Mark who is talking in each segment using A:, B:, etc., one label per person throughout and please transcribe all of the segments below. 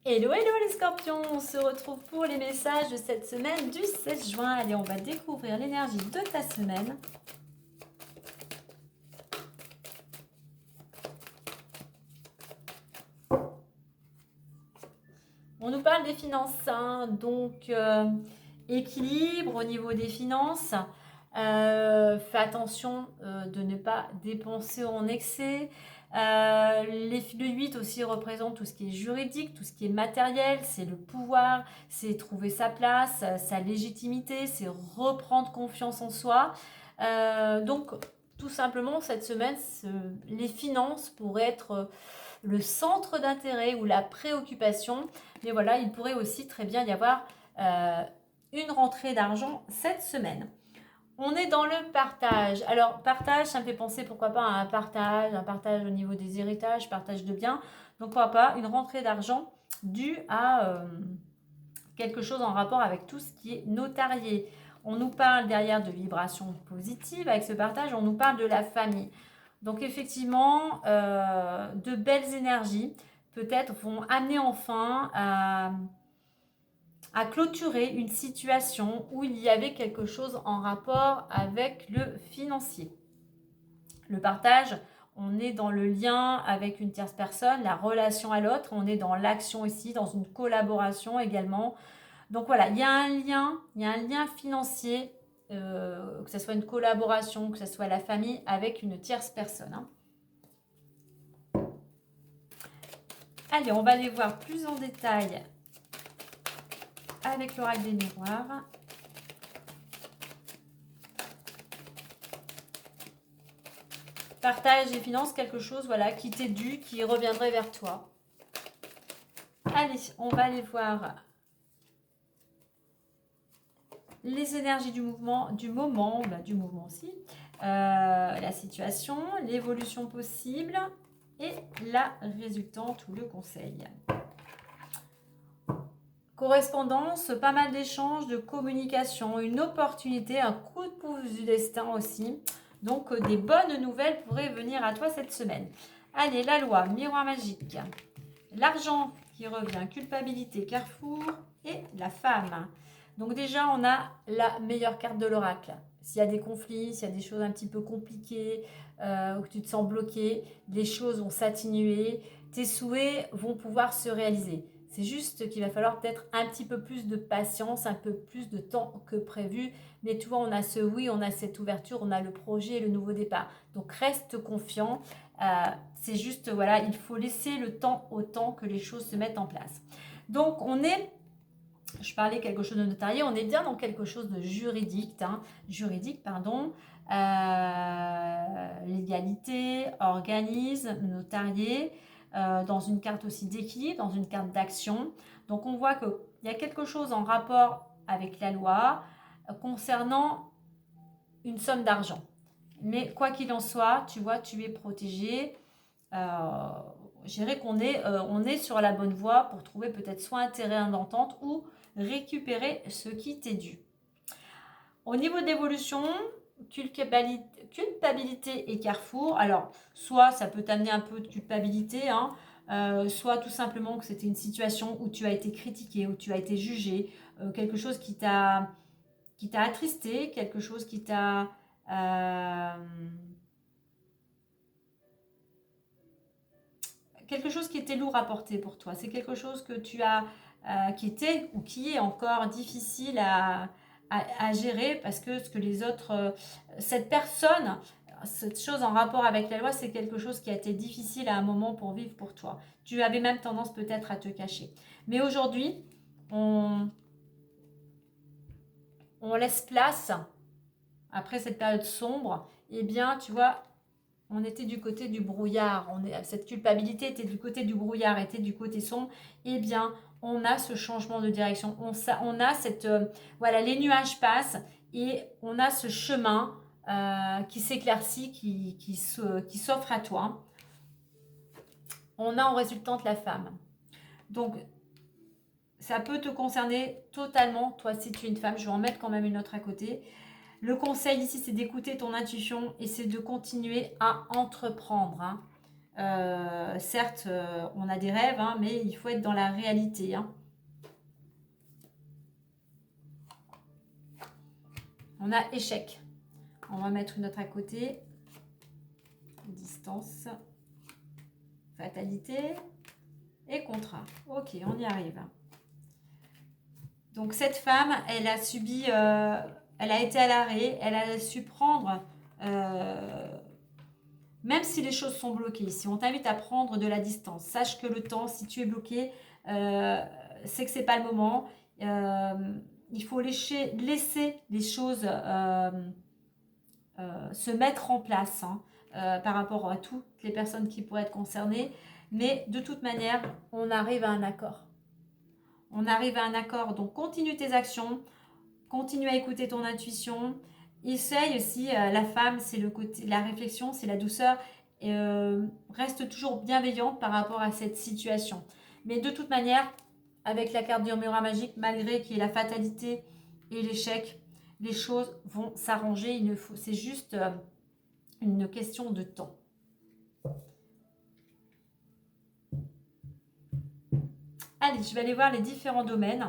A: Hello, hello les scorpions, on se retrouve pour les messages de cette semaine du 16 juin. Allez, on va découvrir l'énergie de ta semaine. On nous parle des finances, hein, donc équilibre au niveau des finances. Fais attention de ne pas dépenser en excès. Le 8 aussi représente tout ce qui est juridique, tout ce qui est matériel, c'est le pouvoir, c'est trouver sa place, sa légitimité, c'est reprendre confiance en soi. Donc tout simplement cette semaine, les finances pourraient être le centre d'intérêt ou la préoccupation. Mais voilà, il pourrait aussi très bien y avoir une rentrée d'argent cette semaine. On est dans le partage. Alors, partage, ça me fait penser pourquoi pas à un partage au niveau des héritages, partage de biens. Donc, pourquoi pas une rentrée d'argent due à quelque chose en rapport avec tout ce qui est notarié. On nous parle derrière de vibrations positives avec ce partage, on nous parle de la famille. Donc effectivement, de belles énergies peut-être vont amener enfin à clôturer une situation où il y avait quelque chose en rapport avec le financier. Le partage, on est dans le lien avec une tierce personne, la relation à l'autre, on est dans l'action ici, dans une collaboration également. Donc voilà, il y a un lien financier, que ce soit une collaboration, que ce soit la famille, avec une tierce personne. Hein. Allez, on va aller voir plus en détail avec l'oracle des miroirs. Partage et finance, quelque chose voilà, qui t'est dû, qui reviendrait vers toi. Allez, on va aller voir les énergies du mouvement, du moment aussi, la situation, l'évolution possible et la résultante ou le conseil. Correspondance, pas mal d'échanges, de communication, une opportunité, un coup de pouce du destin aussi. Donc des bonnes nouvelles pourraient venir à toi cette semaine. Allez, la loi, miroir magique. L'argent qui revient, culpabilité, carrefour et la femme. Donc déjà, on a la meilleure carte de l'oracle. S'il y a des conflits, s'il y a des choses un petit peu compliquées, où tu te sens bloqué, les choses vont s'atténuer, tes souhaits vont pouvoir se réaliser. C'est juste qu'il va falloir peut-être un petit peu plus de patience, un peu plus de temps que prévu. Mais tu vois, on a ce oui, on a cette ouverture, on a le projet et le nouveau départ. Donc reste confiant. C'est juste, voilà, il faut laisser le temps au temps que les choses se mettent en place. Donc je parlais quelque chose de notarié, on est bien dans quelque chose de juridique, légalité, organisme, notarié, dans une carte aussi d'équilibre, dans une carte d'action. Donc on voit qu'il y a quelque chose en rapport avec la loi concernant une somme d'argent. Mais quoi qu'il en soit, tu vois, tu es protégé. Je dirais on est sur la bonne voie pour trouver peut-être soit un terrain d'entente ou récupérer ce qui t'est dû. Au niveau de l'évolution, culpabilité et carrefour. Alors, soit ça peut t'amener un peu de culpabilité, hein, soit tout simplement que c'était une situation où tu as été critiqué, où tu as été jugé, quelque chose qui t'a attristé, quelque chose qui t'a quelque chose qui était lourd à porter pour toi. C'est quelque chose que tu as, qui était ou qui est encore difficile à gérer parce que ce que les autres, cette personne, cette chose en rapport avec la loi, c'est quelque chose qui a été difficile à un moment pour vivre pour toi. Tu avais même tendance peut-être à te cacher. Mais aujourd'hui, on laisse place, après cette période sombre, eh bien, tu vois, on était du côté du brouillard, cette culpabilité était du côté du brouillard, était du côté sombre, eh bien, on a ce changement de direction, on a cette, voilà, les nuages passent et on a ce chemin qui s'éclaircit, qui s'offre à toi. On a en résultante la femme. Donc, ça peut te concerner totalement, toi, si tu es une femme. Je vais en mettre quand même une autre à côté. Le conseil ici, c'est d'écouter ton intuition et c'est de continuer à entreprendre. Hein. Certes, on a des rêves, hein, mais il faut être dans la réalité. Hein. On a échec. On va mettre une autre à côté. Distance. Fatalité. Et contrat. Ok, on y arrive. Donc cette femme, elle a subi, elle a été à l'arrêt, elle a su prendre, même si les choses sont bloquées, si on t'invite à prendre de la distance, sache que le temps, si tu es bloqué, c'est que c'est pas le moment. Il faut laisser les choses se mettre en place hein, par rapport à toutes les personnes qui pourraient être concernées. Mais de toute manière, on arrive à un accord. On arrive à un accord, donc continue tes actions, continue à écouter ton intuition. Essaye aussi, la femme, c'est le côté, la réflexion, c'est la douceur. Reste toujours bienveillante par rapport à cette situation. Mais de toute manière, avec la carte du miroir magique, malgré qu'il y ait la fatalité et l'échec, les choses vont s'arranger. C'est juste une question de temps. Allez, je vais aller voir les différents domaines.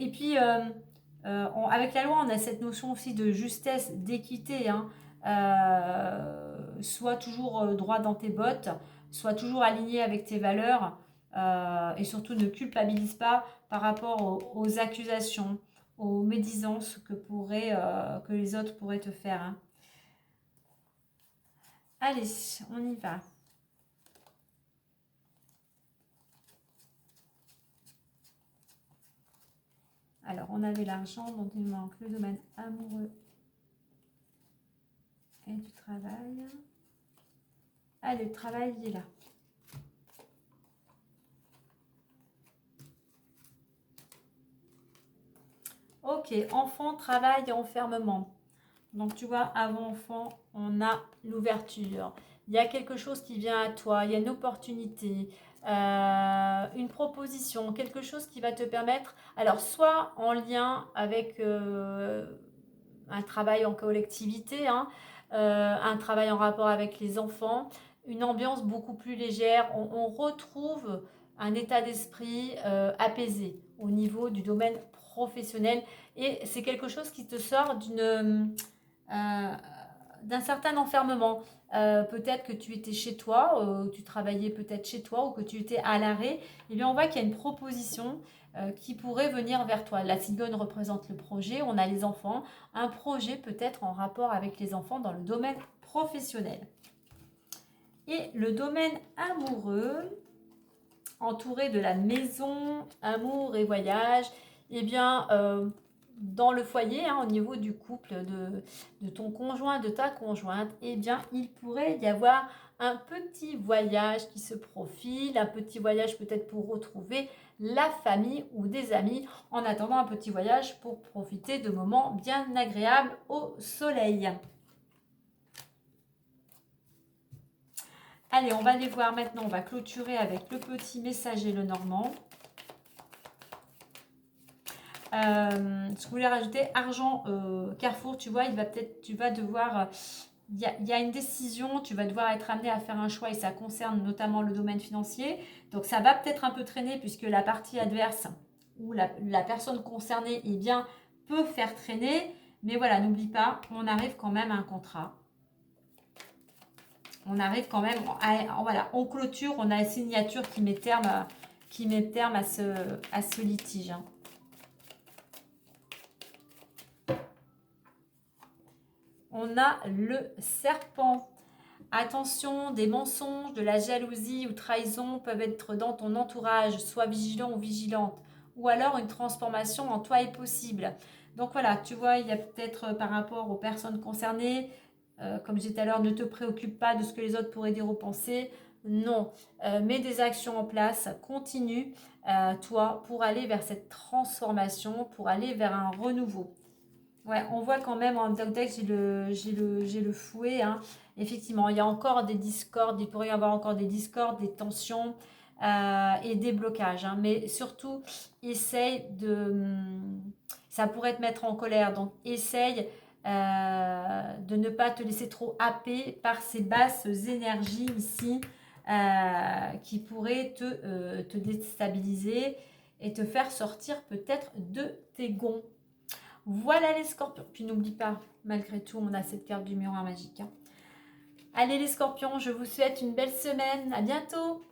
A: Et puis, avec la loi, on a cette notion aussi de justesse, d'équité. Hein. Sois toujours droit dans tes bottes, sois toujours aligné avec tes valeurs et surtout ne culpabilise pas par rapport aux accusations, aux médisances que les autres pourraient te faire. Hein. Allez, on y va. Alors, on avait l'argent, donc il manque le domaine amoureux et du travail. Allez, le travail, il est là. Ok, enfant, travail et enfermement. Donc, tu vois, avant enfant, on a l'ouverture. Il y a quelque chose qui vient à toi, il y a une opportunité, une proposition, quelque chose qui va te permettre, alors soit en lien avec un travail en collectivité, hein, un travail en rapport avec les enfants, une ambiance beaucoup plus légère. On retrouve un état d'esprit apaisé au niveau du domaine professionnel et c'est quelque chose qui te sort d'un certain enfermement. Peut-être que tu étais chez toi, tu travaillais peut-être chez toi ou que tu étais à l'arrêt. Eh bien, on voit qu'il y a une proposition qui pourrait venir vers toi. La cigogne représente le projet, on a les enfants. Un projet peut-être en rapport avec les enfants dans le domaine professionnel. Et le domaine amoureux, entouré de la maison, amour et voyage, eh bien, dans le foyer, hein, au niveau du couple, de ton conjoint, de ta conjointe, eh bien, il pourrait y avoir un petit voyage qui se profile, un petit voyage peut-être pour retrouver la famille ou des amis, en attendant un petit voyage pour profiter de moments bien agréables au soleil. Allez, on va aller voir maintenant, on va clôturer avec le petit messager le Normand. Ce que je voulais rajouter, argent, Carrefour, tu vois, tu vas devoir, il y a une décision, tu vas devoir être amené à faire un choix et ça concerne notamment le domaine financier. Donc ça va peut-être un peu traîner puisque la partie adverse ou la personne concernée, eh bien, peut faire traîner. Mais voilà, n'oublie pas, on arrive quand même à un contrat. On arrive quand même, voilà, on clôture, on a une signature qui met terme à ce litige. Hein. On a le serpent. Attention, des mensonges, de la jalousie ou trahison peuvent être dans ton entourage. Sois vigilant ou vigilante. Ou alors une transformation en toi est possible. Donc voilà, tu vois, il y a peut-être par rapport aux personnes concernées, comme j'ai dit tout à l'heure, ne te préoccupe pas de ce que les autres pourraient dire ou penser. Non, mets des actions en place, continue, toi, pour aller vers cette transformation, pour aller vers un renouveau. Ouais, on voit quand même en Dogdeck, j'ai le fouet. Hein. Effectivement, il y a encore des discordes, il pourrait y avoir encore des discordes, des tensions et des blocages. Hein. Mais surtout, essaye de. Ça pourrait te mettre en colère. Donc, essaye de ne pas te laisser trop happer par ces basses énergies ici qui pourraient te déstabiliser et te faire sortir peut-être de tes gonds. Voilà les scorpions. Puis n'oublie pas, malgré tout, on a cette carte du miroir magique. Allez les scorpions, je vous souhaite une belle semaine. À bientôt.